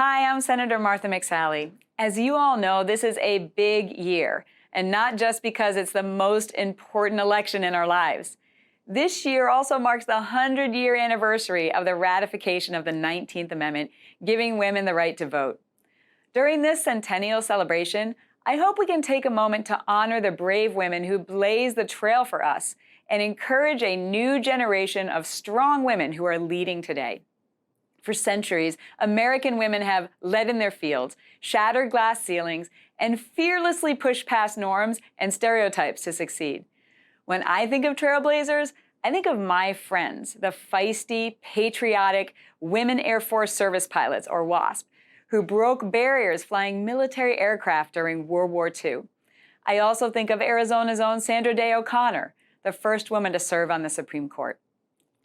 Hi, I'm Senator Martha McSally. As you all know, this is a big year, and not just because it's the most important election in our lives. This year also marks the 100-year anniversary of the ratification of the 19th Amendment, giving women the right to vote. During this Centennial celebration, I hope we can take a moment to honor the brave women who blazed the trail for us and encourage a new generation of strong women who are leading today. For centuries, American women have led in their fields, shattered glass ceilings, and fearlessly pushed past norms and stereotypes to succeed. When I think of trailblazers, I think of my friends, the feisty, patriotic Women Air Force Service Pilots, or WASP, who broke barriers flying military aircraft during World War II. I also think of Arizona's own Sandra Day O'Connor, the first woman to serve on the Supreme Court.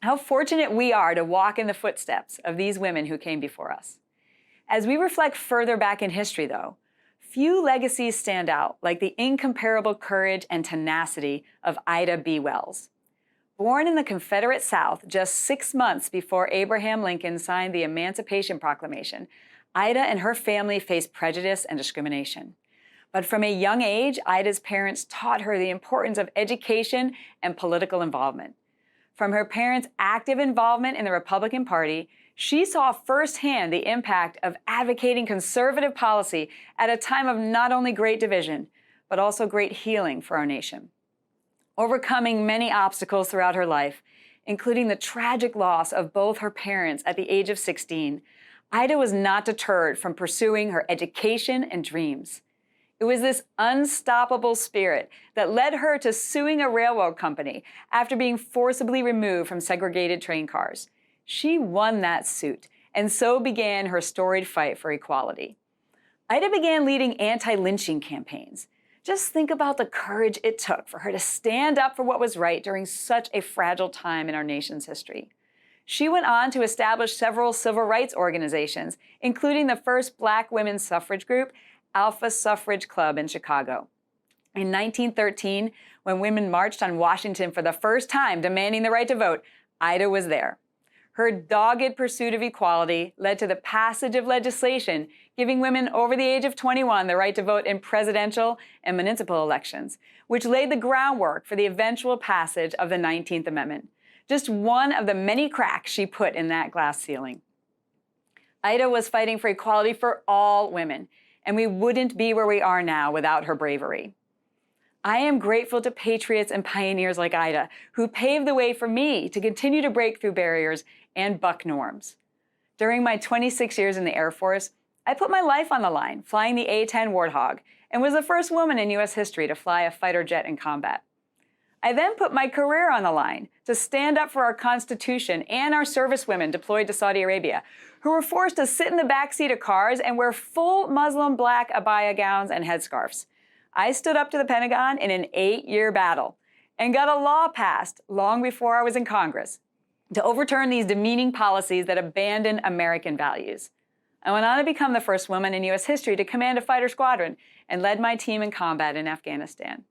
How fortunate we are to walk in the footsteps of these women who came before us. As we reflect further back in history, though, few legacies stand out like the incomparable courage and tenacity of Ida B. Wells. Born in the Confederate South just 6 months before Abraham Lincoln signed the Emancipation Proclamation, Ida and her family faced prejudice and discrimination. But from a young age, Ida's parents taught her the importance of education and political involvement. From her parents' active involvement in the Republican Party, she saw firsthand the impact of advocating conservative policy at a time of not only great division, but also great healing for our nation. Overcoming many obstacles throughout her life, including the tragic loss of both her parents at the age of 16, Ida was not deterred from pursuing her education and dreams. It was this unstoppable spirit that led her to suing a railroad company after being forcibly removed from segregated train cars. She won that suit, and so began her storied fight for equality. Ida began leading anti-lynching campaigns. Just think about the courage it took for her to stand up for what was right during such a fragile time in our nation's history. She went on to establish several civil rights organizations, including the first Black women's suffrage group, Alpha Suffrage Club in Chicago. In 1913, when women marched on Washington for the first time demanding the right to vote, Ida was there. Her dogged pursuit of equality led to the passage of legislation giving women over the age of 21 the right to vote in presidential and municipal elections, which laid the groundwork for the eventual passage of the 19th Amendment, just one of the many cracks she put in that glass ceiling. Ida was fighting for equality for all women, and we wouldn't be where we are now without her bravery. I am grateful to patriots and pioneers like Ida, who paved the way for me to continue to break through barriers and buck norms. During my 26 years in the Air Force, I put my life on the line flying the A-10 Warthog and was the first woman in U.S. history to fly a fighter jet in combat. I then put my career on the line to stand up for our Constitution and our servicewomen deployed to Saudi Arabia, who were forced to sit in the backseat of cars and wear full Muslim black abaya gowns and headscarves. I stood up to the Pentagon in an 8-year battle and got a law passed long before I was in Congress to overturn these demeaning policies that abandon American values. I went on to become the first woman in U.S. history to command a fighter squadron and led my team in combat in Afghanistan.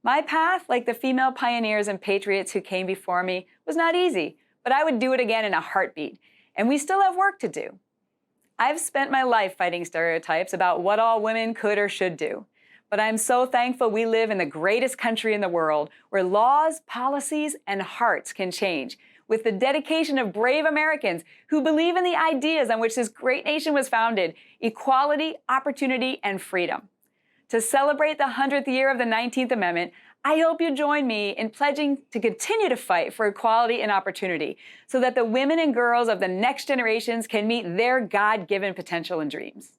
My path, like the female pioneers and patriots who came before me, was not easy, but I would do it again in a heartbeat, and we still have work to do. I've spent my life fighting stereotypes about what all women could or should do, but I'm so thankful we live in the greatest country in the world where laws, policies, and hearts can change with the dedication of brave Americans who believe in the ideas on which this great nation was founded: equality, opportunity, and freedom. To celebrate the 100th year of the 19th Amendment, I hope you join me in pledging to continue to fight for equality and opportunity so that the women and girls of the next generations can meet their God-given potential and dreams.